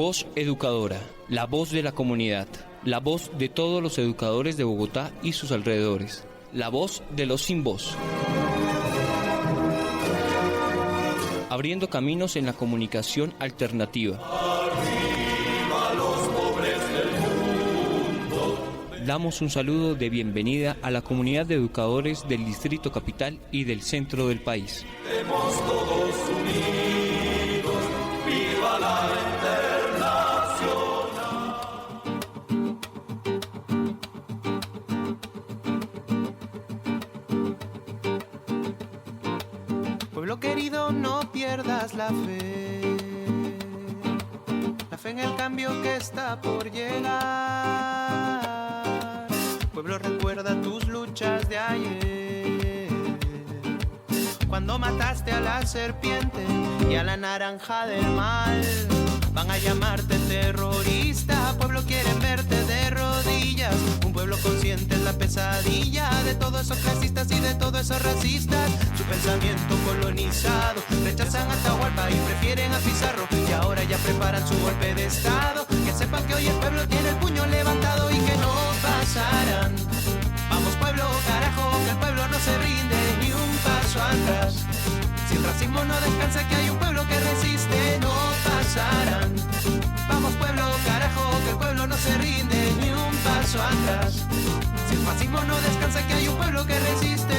Voz Educadora, la voz de la comunidad, la voz de todos los educadores de Bogotá y sus alrededores, la voz de los sin voz. Abriendo caminos en la comunicación alternativa. Arriba los pobres del mundo. Damos un saludo de bienvenida a la comunidad de educadores del Distrito Capital y del centro del país. Estemos todos unidos, viva la internacional. Pueblo querido, no pierdas la fe en el cambio que está por llegar. Pueblo, recuerda tus luchas de ayer, cuando mataste a la serpiente y a la naranja del mal. Van a llamarte terrorista, pueblo, quieren verte de rodillas. Un pueblo consciente es la pesadilla de todos esos clasistas y de todos esos racistas. Su pensamiento colonizado, rechazan a Atahualpa y prefieren a Pizarro, y ahora ya preparan su golpe de estado. Que sepan que hoy el pueblo tiene el puño levantado y que no pasarán. Vamos pueblo, carajo, que el pueblo no se rinde ni un paso atrás. Si el racismo no descansa, que hay un pueblo que resiste, no pasarán. Vamos pueblo, carajo, que el pueblo no se rinde ni un paso atrás. Si el racismo no descansa, que hay un pueblo que resiste.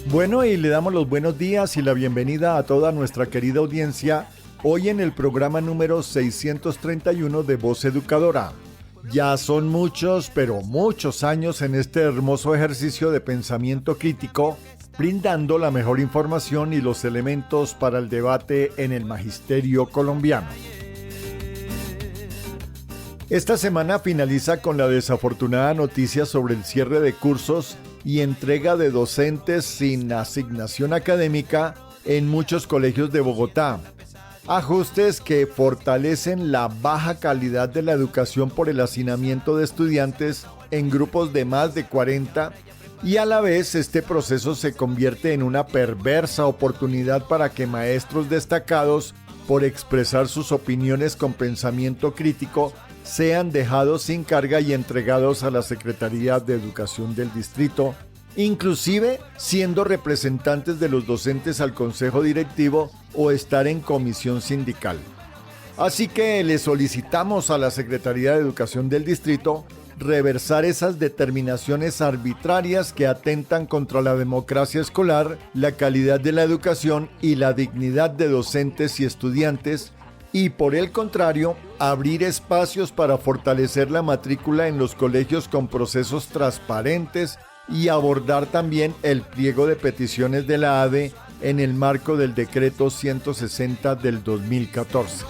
Bueno, y le damos los buenos días y la bienvenida a toda nuestra querida audiencia hoy en el programa número 631 de Voz Educadora. Ya son muchos, pero muchos años en este hermoso ejercicio de pensamiento crítico, brindando la mejor información y los elementos para el debate en el magisterio colombiano. Esta semana finaliza con la desafortunada noticia sobre el cierre de cursos y entrega de docentes sin asignación académica en muchos colegios de Bogotá. Ajustes que fortalecen la baja calidad de la educación por el hacinamiento de estudiantes en grupos de más de 40, y a la vez este proceso se convierte en una perversa oportunidad para que maestros destacados por expresar sus opiniones con pensamiento crítico sean dejados sin carga y entregados a la Secretaría de Educación del Distrito, inclusive siendo representantes de los docentes al Consejo Directivo o estar en comisión sindical. Así que le solicitamos a la Secretaría de Educación del Distrito reversar esas determinaciones arbitrarias que atentan contra la democracia escolar, la calidad de la educación y la dignidad de docentes y estudiantes, y por el contrario, abrir espacios para fortalecer la matrícula en los colegios con procesos transparentes y abordar también el pliego de peticiones de la ADE en el marco del decreto 160 del 2014.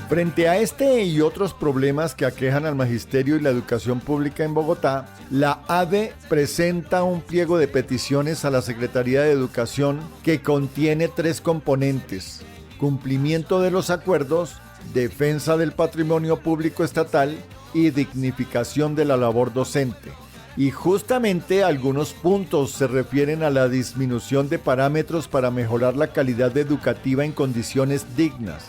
Frente a este y otros problemas que aquejan al magisterio y la educación pública en Bogotá, la ADE presenta un pliego de peticiones a la Secretaría de Educación que contiene 3 componentes: cumplimiento de los acuerdos, defensa del patrimonio público estatal y dignificación de la labor docente. Y justamente algunos puntos se refieren a la disminución de parámetros para mejorar la calidad educativa en condiciones dignas,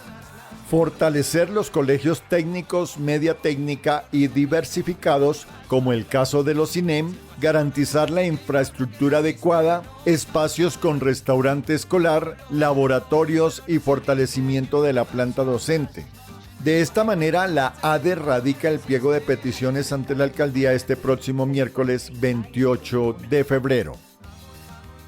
fortalecer los colegios técnicos, media técnica y diversificados, como el caso de los INEM, garantizar la infraestructura adecuada, espacios con restaurante escolar, laboratorios y fortalecimiento de la planta docente. De esta manera, la ADE radica el pliego de peticiones ante la alcaldía este próximo miércoles 28 de febrero.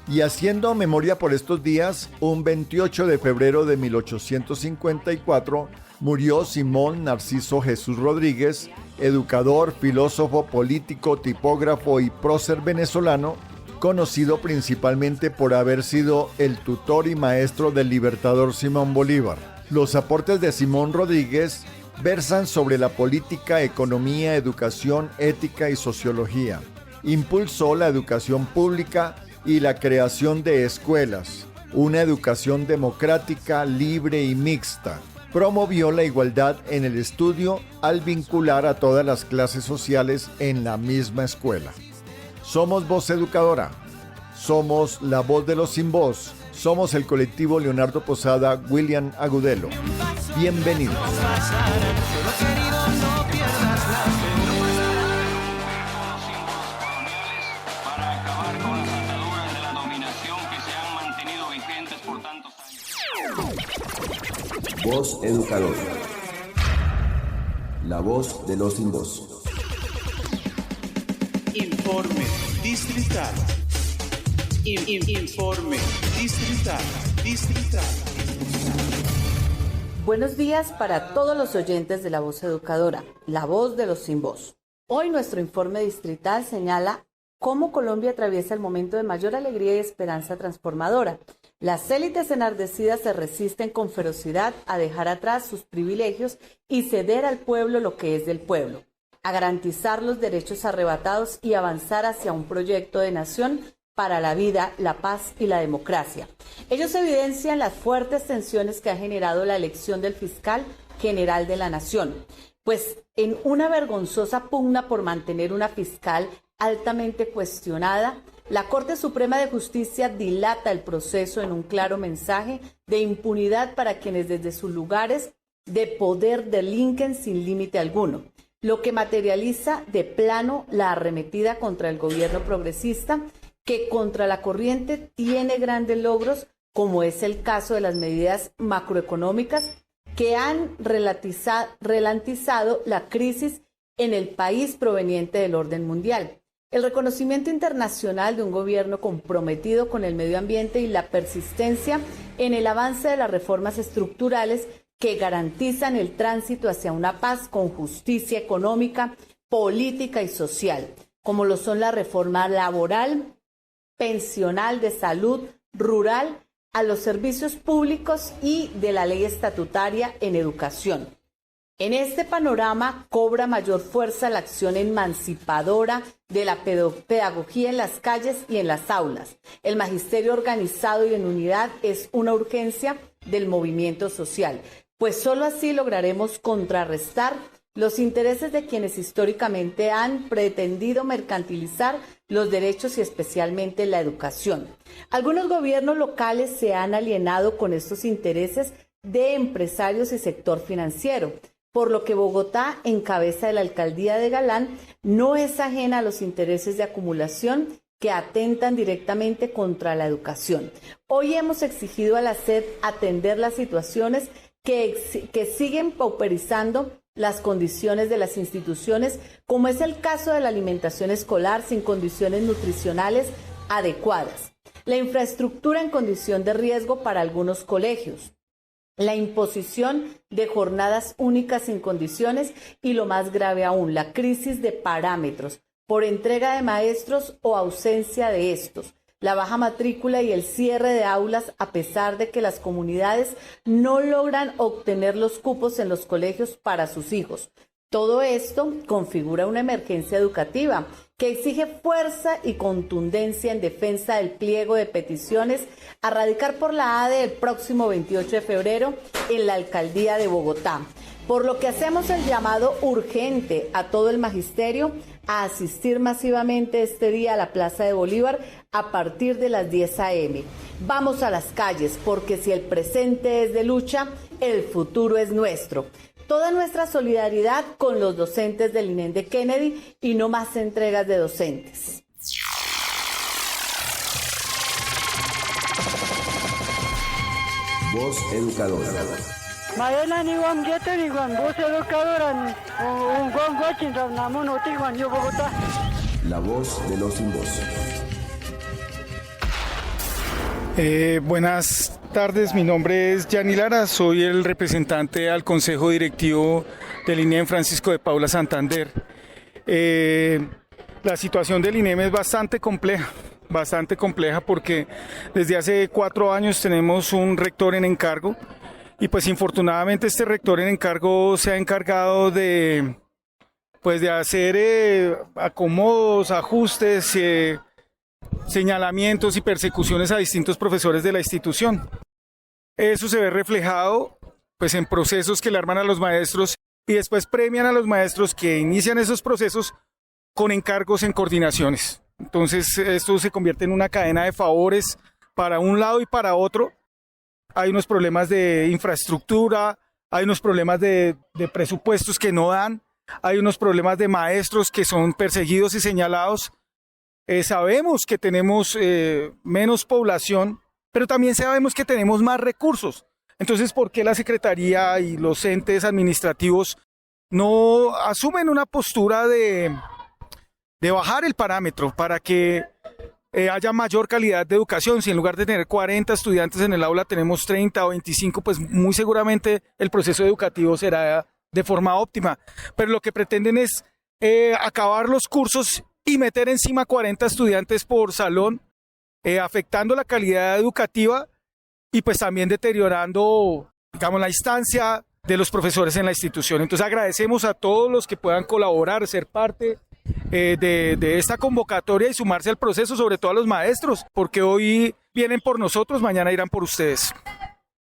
Y haciendo memoria por estos días, un 28 de febrero de 1854 murió Simón Narciso Jesús Rodríguez, educador, filósofo, político, tipógrafo y prócer venezolano, conocido principalmente por haber sido el tutor y maestro del libertador Simón Bolívar. Los aportes de Simón Rodríguez versan sobre la política, economía, educación, ética y sociología. Impulsó la educación pública y la creación de escuelas, una educación democrática, libre y mixta. Promovió la igualdad en el estudio al vincular a todas las clases sociales en la misma escuela. Somos Voz Educadora. Somos la voz de los sin voz. Somos el colectivo Leonardo Posada, William Agudelo. Bienvenidos. Voz Educadora. La voz de los sin voz. Informe distrital. Informe distrital. Buenos días para todos los oyentes de La Voz Educadora, la voz de los sin voz. Hoy nuestro informe distrital señala cómo Colombia atraviesa el momento de mayor alegría y esperanza transformadora. Las élites enardecidas se resisten con ferocidad a dejar atrás sus privilegios y ceder al pueblo lo que es del pueblo, a garantizar los derechos arrebatados y avanzar hacia un proyecto de nación para la vida, la paz y la democracia. Ellos evidencian las fuertes tensiones que ha generado la elección del fiscal general de la nación, pues en una vergonzosa pugna por mantener una fiscal altamente cuestionada, la Corte Suprema de Justicia dilata el proceso en un claro mensaje de impunidad para quienes desde sus lugares de poder delinquen sin límite alguno, lo que materializa de plano la arremetida contra el gobierno progresista, que contra la corriente tiene grandes logros, como es el caso de las medidas macroeconómicas que han ralentizado la crisis en el país proveniente del orden mundial. El reconocimiento internacional de un gobierno comprometido con el medio ambiente y la persistencia en el avance de las reformas estructurales que garantizan el tránsito hacia una paz con justicia económica, política y social, como lo son la reforma laboral, pensional, de salud, rural, a los servicios públicos y de la ley estatutaria en educación. En este panorama cobra mayor fuerza la acción emancipadora de la pedagogía en las calles y en las aulas. El magisterio organizado y en unidad es una urgencia del movimiento social, pues solo así lograremos contrarrestar los intereses de quienes históricamente han pretendido mercantilizar los derechos y especialmente la educación. Algunos gobiernos locales se han alienado con estos intereses de empresarios y sector financiero, por lo que Bogotá, en cabeza de la alcaldía de Galán, no es ajena a los intereses de acumulación que atentan directamente contra la educación. Hoy hemos exigido a la SED atender las situaciones que siguen pauperizando las condiciones de las instituciones, como es el caso de la alimentación escolar sin condiciones nutricionales adecuadas, la infraestructura en condición de riesgo para algunos colegios, la imposición de jornadas únicas sin condiciones y, lo más grave aún, la crisis de parámetros por entrega de maestros o ausencia de estos, la baja matrícula y el cierre de aulas a pesar de que las comunidades no logran obtener los cupos en los colegios para sus hijos. Todo esto configura una emergencia educativa que exige fuerza y contundencia en defensa del pliego de peticiones a radicar por la ADE el próximo 28 de febrero en la alcaldía de Bogotá, por lo que hacemos el llamado urgente a todo el magisterio a asistir masivamente este día a la Plaza de Bolívar a partir de las 10 a.m. Vamos a las calles, porque si el presente es de lucha, el futuro es nuestro. Toda nuestra solidaridad con los docentes del INEN de Kennedy y no más entregas de docentes. Voz Educadora. Mañana ni Juan Guete ni Juan Voz Educadora, un Juan Guachin, Ramón Otigua, yo Bogotá. La voz de los sin voz. Buenas tardes, mi nombre es Gianni Lara, soy el representante al Consejo Directivo del INEM Francisco de Paula Santander. La situación del INEM es bastante compleja porque desde hace 4 años tenemos un rector en encargo y pues infortunadamente este rector en encargo se ha encargado de hacer acomodos, ajustes, señalamientos y persecuciones a distintos profesores de la institución. Eso se ve reflejado pues en procesos que le arman a los maestros y después premian a los maestros que inician esos procesos con encargos en coordinaciones. Entonces esto se convierte en una cadena de favores para un lado y para otro. Hay unos problemas de infraestructura, hay unos problemas de presupuestos que no dan, hay unos problemas de maestros que son perseguidos y señalados. Sabemos que tenemos menos población, pero también sabemos que tenemos más recursos. Entonces, ¿por qué la Secretaría y los entes administrativos no asumen una postura de bajar el parámetro para que haya mayor calidad de educación? Si en lugar de tener 40 estudiantes en el aula tenemos 30 o 25, pues muy seguramente el proceso educativo será de forma óptima. Pero lo que pretenden es acabar los cursos y meter encima 40 estudiantes por salón, afectando la calidad educativa y pues también deteriorando, digamos, la instancia de los profesores en la institución. Entonces agradecemos a todos los que puedan colaborar, ser parte de esta convocatoria y sumarse al proceso, sobre todo a los maestros, porque hoy vienen por nosotros, mañana irán por ustedes.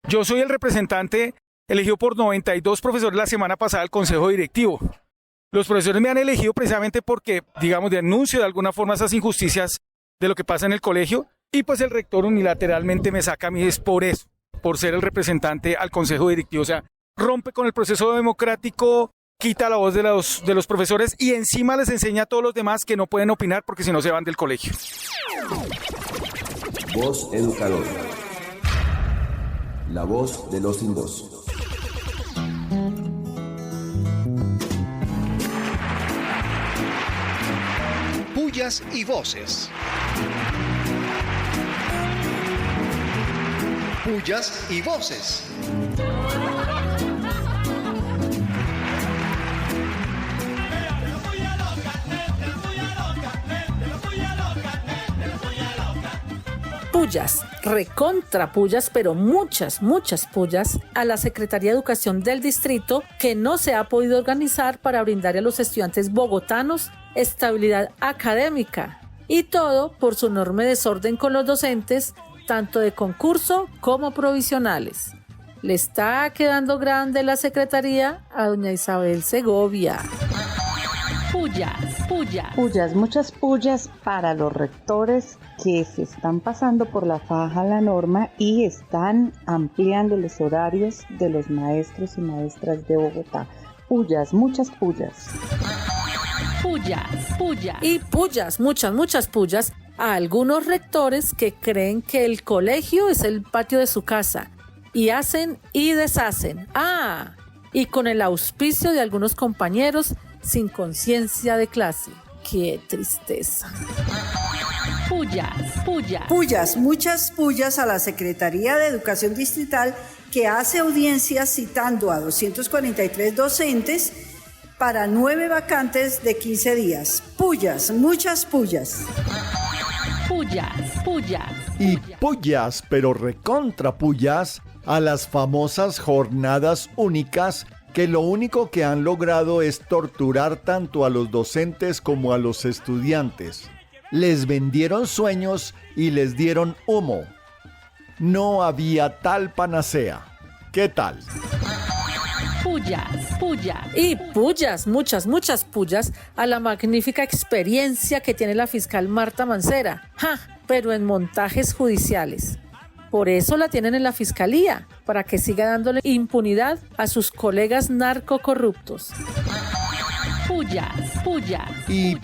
Yo soy el representante elegido por 92 profesores la semana pasada al Consejo Directivo. Los profesores me han elegido precisamente porque, digamos, denuncio de alguna forma esas injusticias de lo que pasa en el colegio, y pues el rector unilateralmente me saca a mí es por eso, por ser el representante al Consejo Directivo. O sea, rompe con el proceso democrático, quita la voz de los profesores y encima les enseña a todos los demás que no pueden opinar porque si no se van del colegio. Voz Educador. La voz de los sin voz. Pullas y voces. Pullas y voces. Pullas, recontra pullas, pero muchas pullas a la Secretaría de Educación del Distrito, que no se ha podido organizar para brindar a los estudiantes bogotanos estabilidad académica, y todo por su enorme desorden con los docentes, tanto de concurso como provisionales. Le está quedando grande la Secretaría a doña Isabel Segovia. Pullas, muchas pullas para los rectores que se están pasando por la faja la norma y están ampliando los horarios de los maestros y maestras de Bogotá. Pullas, muchas pullas. Y pullas, muchas pullas a algunos rectores que creen que el colegio es el patio de su casa y hacen y deshacen. Y con el auspicio de algunos compañeros sin conciencia de clase. ¡Qué tristeza! Pullas, muchas pullas a la Secretaría de Educación Distrital, que hace audiencias citando a 243 docentes para 9 vacantes de 15 días. Pullas, muchas pullas. Y pullas, pero recontra pullas, a las famosas jornadas únicas, que lo único que han logrado es torturar tanto a los docentes como a los estudiantes. Les vendieron sueños y les dieron humo. No había tal panacea. ¿Qué tal? Y pullas, muchas pullas a la magnífica experiencia que tiene la fiscal Marta Mancera, pero en montajes judiciales. Por eso la tienen en la fiscalía, para que siga dándole impunidad a sus colegas narcocorruptos. Y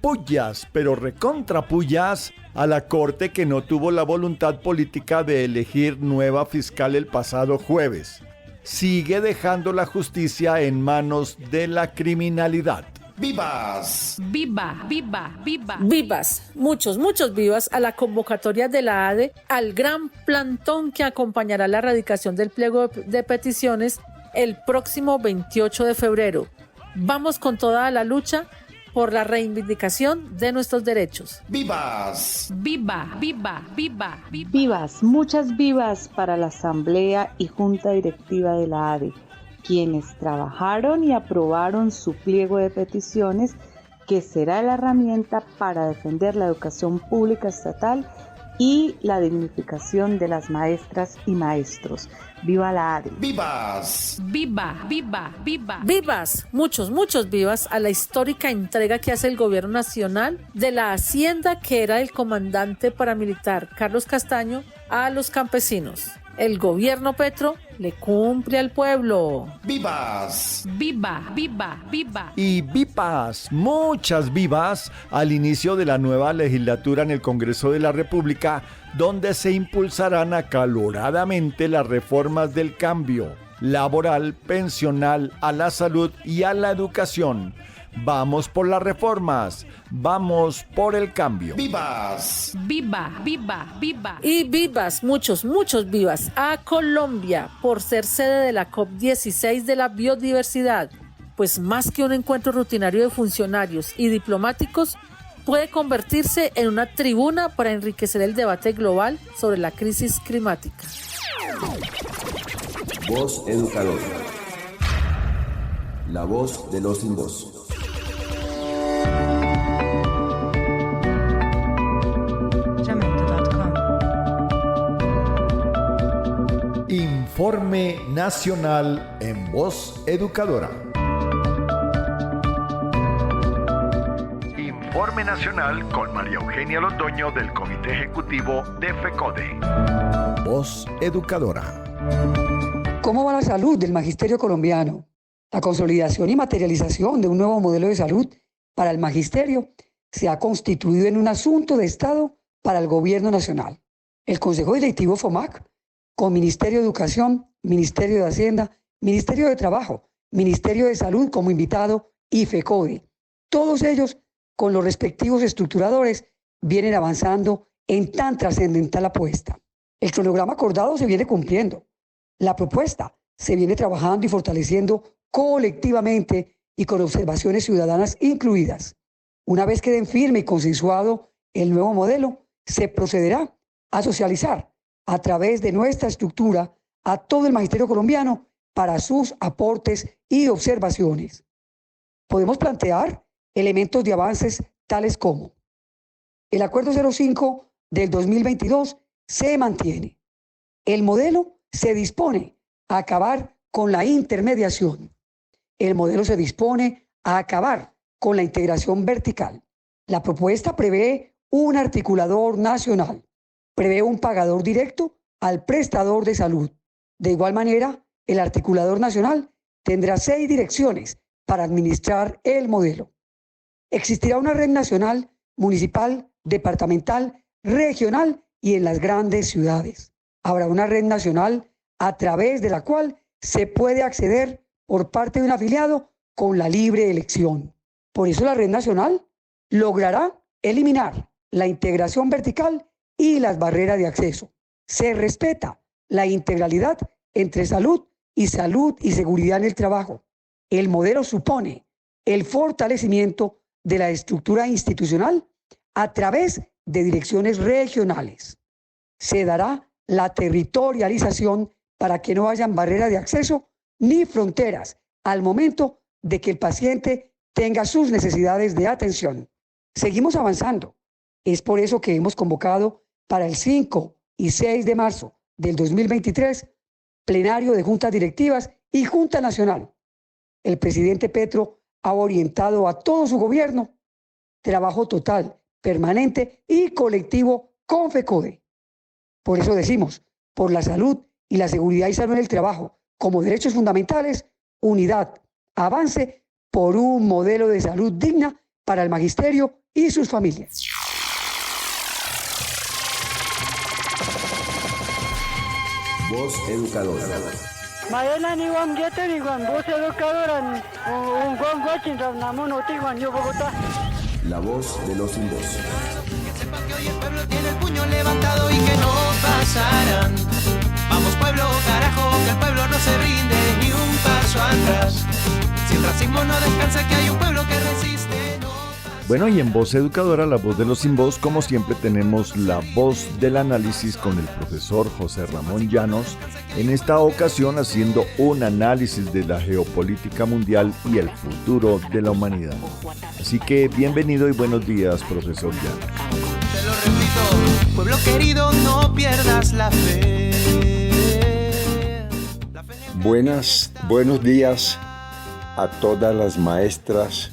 pullas, pero recontra pullas a la Corte, que no tuvo la voluntad política de elegir nueva fiscal el pasado jueves. Sigue dejando la justicia en manos de la criminalidad. ¡Vivas! Vivas, muchos vivas a la convocatoria de la ADE, al gran plantón que acompañará la radicación del pliego de peticiones el próximo 28 de febrero. Vamos con toda la lucha por la reivindicación de nuestros derechos. ¡Vivas! Vivas, muchas vivas para la Asamblea y Junta Directiva de la ADE, quienes trabajaron y aprobaron su pliego de peticiones, que será la herramienta para defender la educación pública estatal y la dignificación de las maestras y maestros. ¡Viva la ADE! ¡Vivas! ¡Viva, viva, viva! ¡Vivas! Muchos vivas a la histórica entrega que hace el gobierno nacional de la hacienda que era el comandante paramilitar Carlos Castaño a los campesinos. El gobierno Petro le cumple al pueblo. ¡Vivas! ¡Viva, viva, viva! Y vivas, muchas vivas, al inicio de la nueva legislatura en el Congreso de la República, donde se impulsarán acaloradamente las reformas del cambio laboral, pensional, a la salud y a la educación. Vamos por las reformas, vamos por el cambio. ¡Vivas! ¡Viva, viva, viva! Y vivas, muchos vivas a Colombia por ser sede de la COP16 de la biodiversidad, pues más que un encuentro rutinario de funcionarios y diplomáticos, puede convertirse en una tribuna para enriquecer el debate global sobre la crisis climática. Voz Educadora. La voz de los sin voz. Informe Nacional en Voz Educadora. Informe Nacional con María Eugenia Londoño del Comité Ejecutivo de FECODE. Voz Educadora. ¿Cómo va la salud del magisterio colombiano? La consolidación y materialización de un nuevo modelo de salud para el magisterio se ha constituido en un asunto de Estado para el Gobierno Nacional. El Consejo Directivo FOMAC, con Ministerio de Educación, Ministerio de Hacienda, Ministerio de Trabajo, Ministerio de Salud como invitado y FECODE, todos ellos con los respectivos estructuradores, vienen avanzando en tan trascendental apuesta. El cronograma acordado se viene cumpliendo. La propuesta se viene trabajando y fortaleciendo colectivamente y con observaciones ciudadanas incluidas. Una vez quede firme y consensuado el nuevo modelo, se procederá a socializar a través de nuestra estructura a todo el magisterio colombiano para sus aportes y observaciones. Podemos plantear elementos de avances tales como el Acuerdo 05 del 2022 se mantiene. El modelo se dispone a acabar con la intermediación. El modelo se dispone a acabar con la integración vertical. La propuesta prevé un articulador nacional, prevé un pagador directo al prestador de salud. De igual manera, el articulador nacional tendrá 6 direcciones para administrar el modelo. Existirá una red nacional, municipal, departamental, regional y en las grandes ciudades. Habrá una red nacional a través de la cual se puede acceder por parte de un afiliado con la libre elección. Por eso la red nacional logrará eliminar la integración vertical y las barreras de acceso. Se respeta la integralidad entre salud y seguridad en el trabajo. El modelo supone el fortalecimiento de la estructura institucional a través de direcciones regionales. Se dará la territorialización para que no hayan barreras de acceso ni fronteras al momento de que el paciente tenga sus necesidades de atención. Seguimos avanzando. Es por eso que hemos convocado para el 5 y 6 de marzo del 2023 plenario de juntas directivas y Junta Nacional. El presidente Petro ha orientado a todo su gobierno trabajo total, permanente y colectivo con FECODE. Por eso decimos, por la salud y la seguridad y salud en el trabajo como derechos fundamentales, unidad, avance por un modelo de salud digna para el magisterio y sus familias. Voz Educadora. Mayela ni wam jete ni wam voz educadora un guachín ramnamo no te guan yo Bogotá. La voz de los sin voz. Que sepa que hoy el pueblo tiene el puño levantado y que no pasarán. Vamos pueblo, carajo, que el pueblo no se rinde ni un paso atrás. Si el racismo no descansa, que hay un pueblo que resiste. Bueno, y en Voz Educadora, la voz de los sin voz, como siempre tenemos la voz del análisis con el profesor José Ramón Llanos, en esta ocasión haciendo un análisis de la geopolítica mundial y el futuro de la humanidad. Así que bienvenido y buenos días, profesor Llanos. Te lo repito. Pueblo querido, no pierdas la fe. Buenos días a todas las maestras,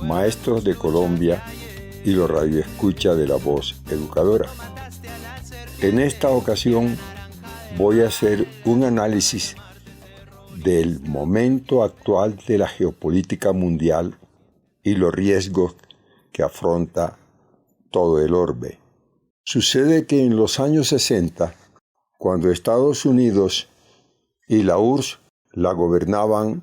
maestros de Colombia y los radioescuchas de La Voz Educadora. En esta ocasión voy a hacer un análisis del momento actual de la geopolítica mundial y los riesgos que afronta todo el orbe. Sucede que en los años 60, cuando Estados Unidos y la URSS la gobernaban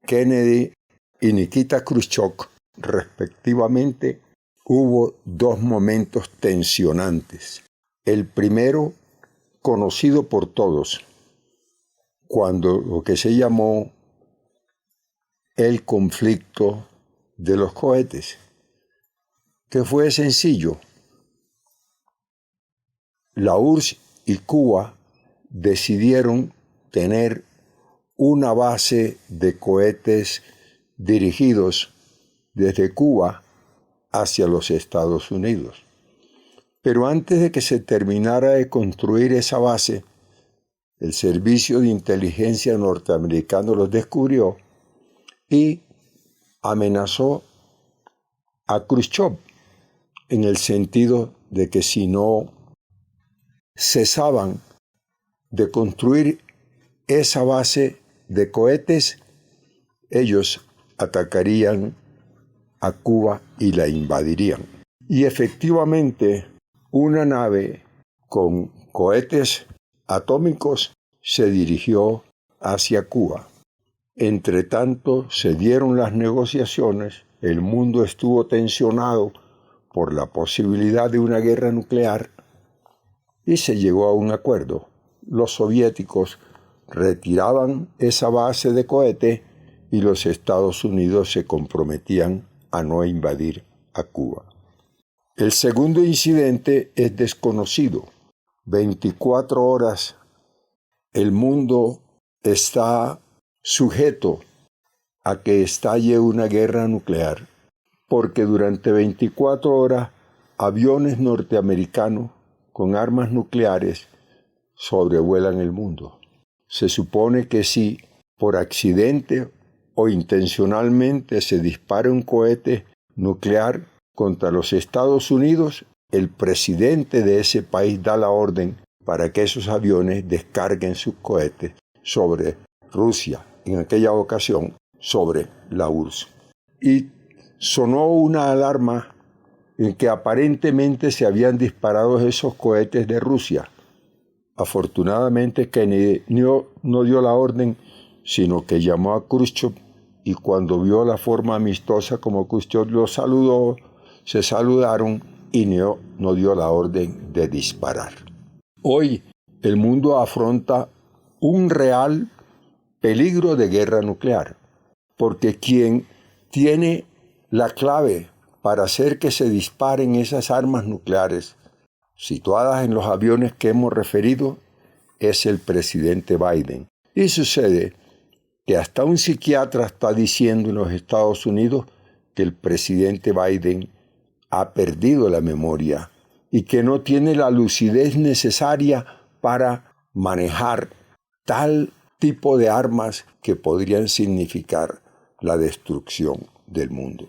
Kennedy y Nikita Khrushchev, respectivamente, hubo dos momentos tensionantes. El primero, conocido por todos, cuando lo que se llamó el conflicto de los cohetes, que fue sencillo. La URSS y Cuba decidieron tener una base de cohetes dirigidos desde Cuba hacia los Estados Unidos. Pero antes de que se terminara de construir esa base, el Servicio de Inteligencia norteamericano los descubrió y amenazó a Khrushchev en el sentido de que si no cesaban de construir esa base de cohetes, ellos atacarían a Cuba y la invadirían. Y efectivamente, una nave con cohetes atómicos se dirigió hacia Cuba. Entre tanto, se dieron las negociaciones, el mundo estuvo tensionado por la posibilidad de una guerra nuclear y se llegó a un acuerdo. Los soviéticos retiraban esa base de cohete y los Estados Unidos se comprometían a no invadir a Cuba. El segundo incidente es desconocido. 24 horas el mundo está sujeto a que estalle una guerra nuclear, porque durante 24 horas aviones norteamericanos con armas nucleares sobrevuelan el mundo. Se supone que si por accidente o intencionalmente se dispara un cohete nuclear contra los Estados Unidos, el presidente de ese país da la orden para que esos aviones descarguen sus cohetes sobre Rusia, en aquella ocasión sobre la URSS. Y sonó una alarma en que aparentemente se habían disparado esos cohetes de Rusia. Afortunadamente Kennedy no dio la orden, sino que llamó a Khrushchev y cuando vio la forma amistosa como Khrushchev lo saludó, se saludaron y no dio la orden de disparar. Hoy el mundo afronta un real peligro de guerra nuclear, porque quien tiene la clave para hacer que se disparen esas armas nucleares situadas en los aviones que hemos referido es el presidente Biden. Y sucede que hasta un psiquiatra está diciendo en los Estados Unidos que el presidente Biden ha perdido la memoria y que no tiene la lucidez necesaria para manejar tal tipo de armas que podrían significar la destrucción del mundo.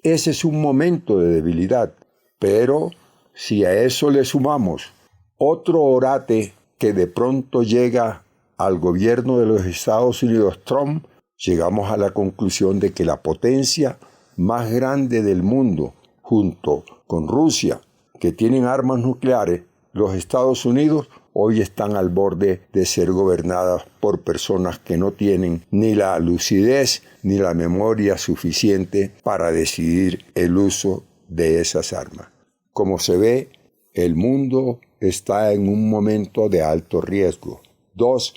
Ese es un momento de debilidad, pero si a eso le sumamos otro orate que de pronto llega al gobierno de los Estados Unidos, Trump, llegamos a la conclusión de que la potencia más grande del mundo, junto con Rusia, que tienen armas nucleares, los Estados Unidos hoy están al borde de ser gobernadas por personas que no tienen ni la lucidez ni la memoria suficiente para decidir el uso de esas armas. Como se ve, el mundo está en un momento de alto riesgo. 2.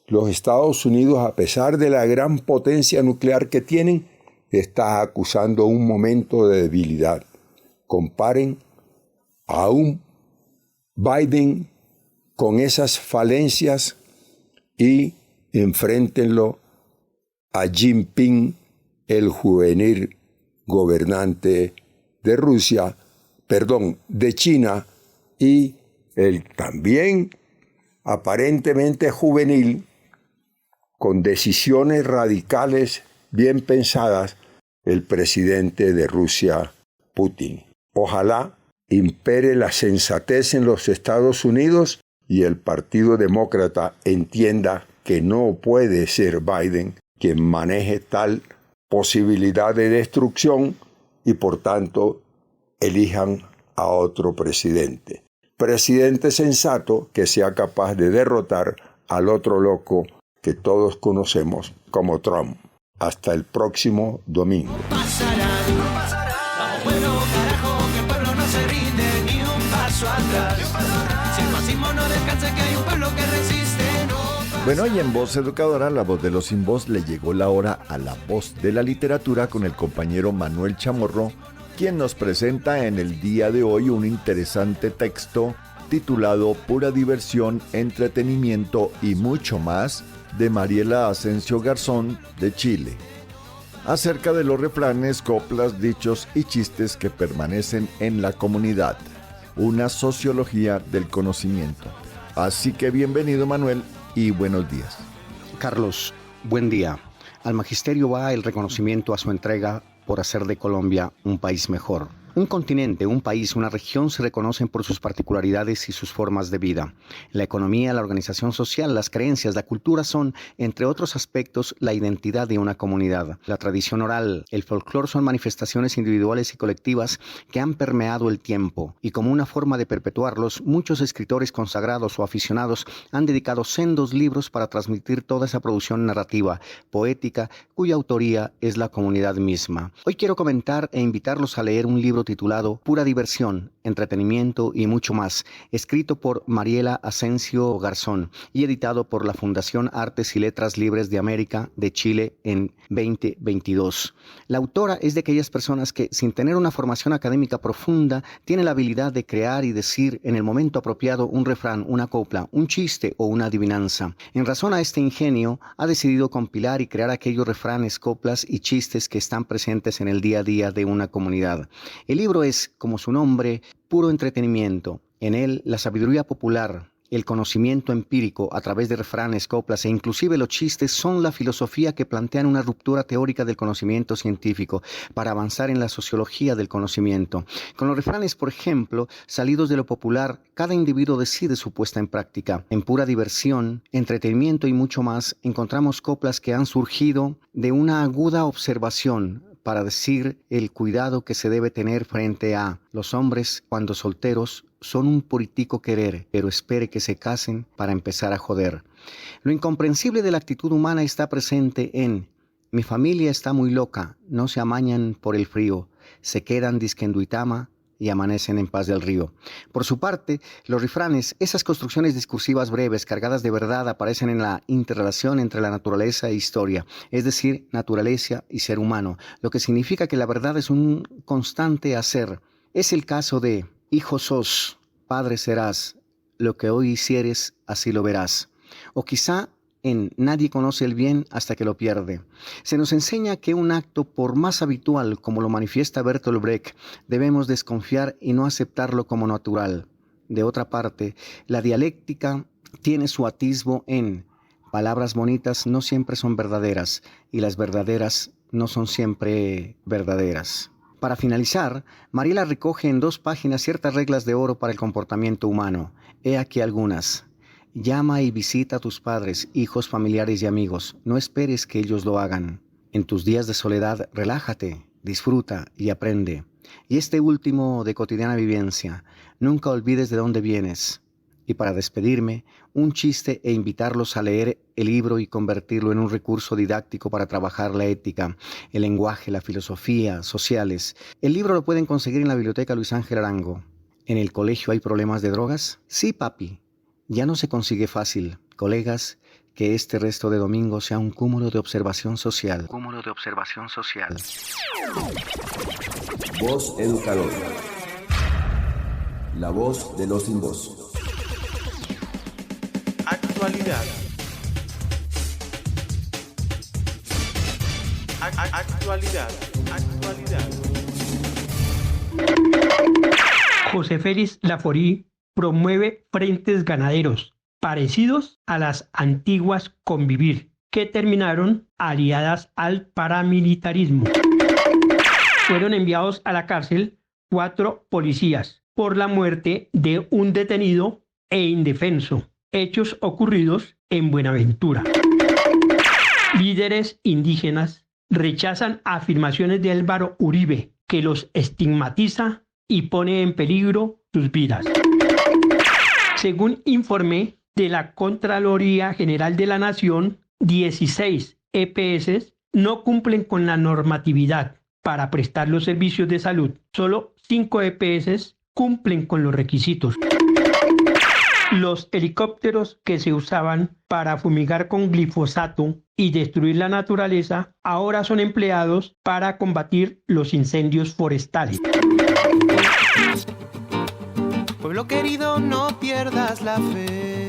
Los Estados Unidos, a pesar de la gran potencia nuclear que tienen, está acusando un momento de debilidad. Comparen a un Biden con esas falencias y enfréntenlo a Jinping, el juvenil gobernante de China, y el también aparentemente juvenil, con decisiones radicales bien pensadas, el presidente de Rusia, Putin. Ojalá impere la sensatez en los Estados Unidos y el Partido Demócrata entienda que no puede ser Biden quien maneje tal posibilidad de destrucción y por tanto elijan a otro presidente. Presidente sensato que sea capaz de derrotar al otro loco que todos conocemos como Trump. Hasta el próximo domingo. Vamos pueblo, carajo, que el pueblo no se rinde ni un paso atrás. Si el fascismo no descansa, que hay un pueblo que resiste, no pasa. Bueno, y en Voz Educadora, la voz de los sin voz, le llegó la hora a la voz de la literatura con el compañero Manuel Chamorro, quien nos presenta en el día de hoy un interesante texto titulado Pura diversión, entretenimiento y mucho más, de Mariela Asensio Garzón, de Chile, acerca de los refranes, coplas, dichos y chistes que permanecen en la comunidad, una sociología del conocimiento. Así que bienvenido, Manuel, y buenos días. Carlos, buen día. Al magisterio va el reconocimiento a su entrega por hacer de Colombia un país mejor. Un continente, un país, una región se reconocen por sus particularidades y sus formas de vida. La economía, la organización social, las creencias, la cultura son, entre otros aspectos, la identidad de una comunidad. La tradición oral, el folclore son manifestaciones individuales y colectivas que han permeado el tiempo, y como una forma de perpetuarlos, muchos escritores consagrados o aficionados han dedicado sendos libros para transmitir toda esa producción narrativa, poética, cuya autoría es la comunidad misma. Hoy quiero comentar e invitarlos a leer un libro titulado Pura diversión, entretenimiento y mucho más, escrito por Mariela Asensio Garzón y editado por la Fundación Artes y Letras Libres de América de Chile en 2022. La autora es de aquellas personas que, sin tener una formación académica profunda, tiene la habilidad de crear y decir en el momento apropiado un refrán, una copla, un chiste o una adivinanza. En razón a este ingenio, ha decidido compilar y crear aquellos refranes, coplas y chistes que están presentes en el día a día de una comunidad. El libro es, como su nombre, puro entretenimiento. En él, la sabiduría popular, el conocimiento empírico a través de refranes, coplas e inclusive los chistes son la filosofía que plantean una ruptura teórica del conocimiento científico para avanzar en la sociología del conocimiento. Con los refranes, por ejemplo, salidos de lo popular, cada individuo decide su puesta en práctica. En pura diversión, entretenimiento y mucho más, encontramos coplas que han surgido de una aguda observación para decir el cuidado que se debe tener frente a los hombres cuando solteros son un puritico querer, pero espere que se casen para empezar a joder. Lo incomprensible de la actitud humana está presente en: mi familia está muy loca, no se amañan por el frío, se quedan disque en Duitama y amanecen en paz del río. Por su parte, los refranes, esas construcciones discursivas breves, cargadas de verdad, aparecen en la interrelación entre la naturaleza e historia, es decir, naturaleza y ser humano, lo que significa que la verdad es un constante hacer. Es el caso de: hijo sos, padre serás, lo que hoy hicieres, así lo verás. O quizá en nadie conoce el bien hasta que lo pierde. Se nos enseña que un acto, por más habitual como lo manifiesta Bertolt Brecht, debemos desconfiar y no aceptarlo como natural. De otra parte, la dialéctica tiene su atisbo en: palabras bonitas no siempre son verdaderas y las verdaderas no son siempre verdaderas. Para finalizar, Mariela recoge en 2 páginas ciertas reglas de oro para el comportamiento humano. He aquí algunas. Llama y visita a tus padres, hijos, familiares y amigos. No esperes que ellos lo hagan. En tus días de soledad, relájate, disfruta y aprende. Y este último de cotidiana vivencia, nunca olvides de dónde vienes. Y para despedirme, un chiste e invitarlos a leer el libro y convertirlo en un recurso didáctico para trabajar la ética, el lenguaje, la filosofía, sociales. El libro lo pueden conseguir en la biblioteca Luis Ángel Arango. ¿En el colegio hay problemas de drogas? Sí, papi. Ya no se consigue fácil. Colegas, que este resto de domingo sea un cúmulo de observación social. Cúmulo de observación social. Voz Educadora. La voz de los sin voz. Actualidad. Actualidad. José Félix Laforí promueve frentes ganaderos parecidos a las antiguas Convivir, que terminaron aliadas al paramilitarismo. Fueron enviados a la cárcel 4 policías por la muerte de un detenido e indefenso, hechos ocurridos en Buenaventura. Líderes indígenas rechazan afirmaciones de Álvaro Uribe, que los estigmatiza y pone en peligro sus vidas. Según informe de la Contraloría General de la Nación, 16 EPS no cumplen con la normatividad para prestar los servicios de salud. Solo 5 EPS cumplen con los requisitos. Los helicópteros que se usaban para fumigar con glifosato y destruir la naturaleza ahora son empleados para combatir los incendios forestales. Pueblo querido, no pierdas la fe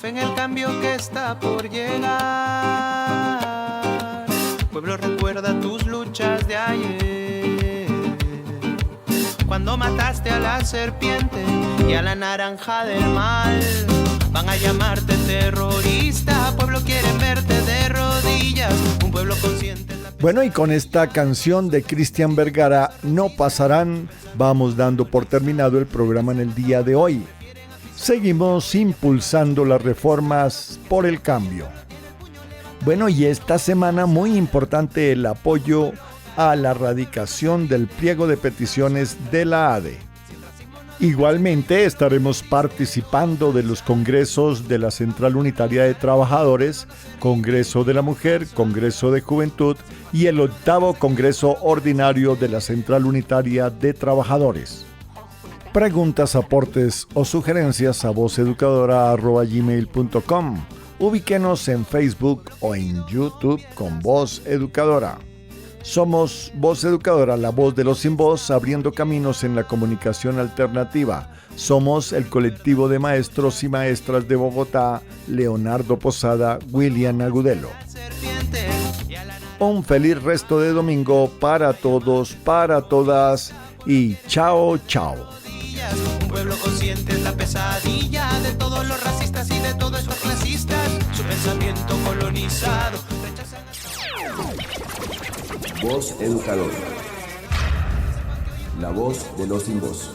en el cambio que está por llegar. Pueblo, recuerda tus luchas de ayer, cuando mataste a la serpiente y a la naranja del mal. Van a llamarte terrorista, pueblo, quieren verte de rodillas, un pueblo consciente. Bueno, y con esta canción de Cristian Vergara, No Pasarán, vamos dando por terminado el programa en el día de hoy. Seguimos impulsando las reformas por el cambio. Bueno, y esta semana muy importante el apoyo a la radicación del pliego de peticiones de la ADE. Igualmente estaremos participando de los congresos de la Central Unitaria de Trabajadores, Congreso de la Mujer, Congreso de Juventud y el 8º Congreso Ordinario de la Central Unitaria de Trabajadores. Preguntas, aportes o sugerencias a vozeducadora@gmail.com. Ubíquenos en Facebook o en YouTube con Voz Educadora. Somos Voz Educadora, la voz de los sin voz, abriendo caminos en la comunicación alternativa. Somos el colectivo de maestros y maestras de Bogotá, Leonardo Posada, William Agudelo. Un feliz resto de domingo para todos, para todas y chao, chao. Un pueblo consciente es la pesadilla de todos los racistas y de todos los clasistas. Su pensamiento colonizado rechazan. Voz Educadora, la voz de los sin voz.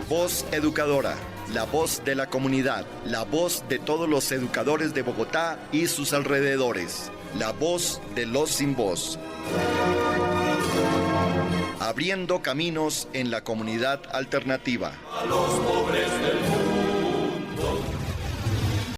Voz Educadora, la voz de la comunidad, la voz de todos los educadores de Bogotá y sus alrededores, la voz de los sin voz. Abriendo caminos en la comunidad alternativa. A los pobres de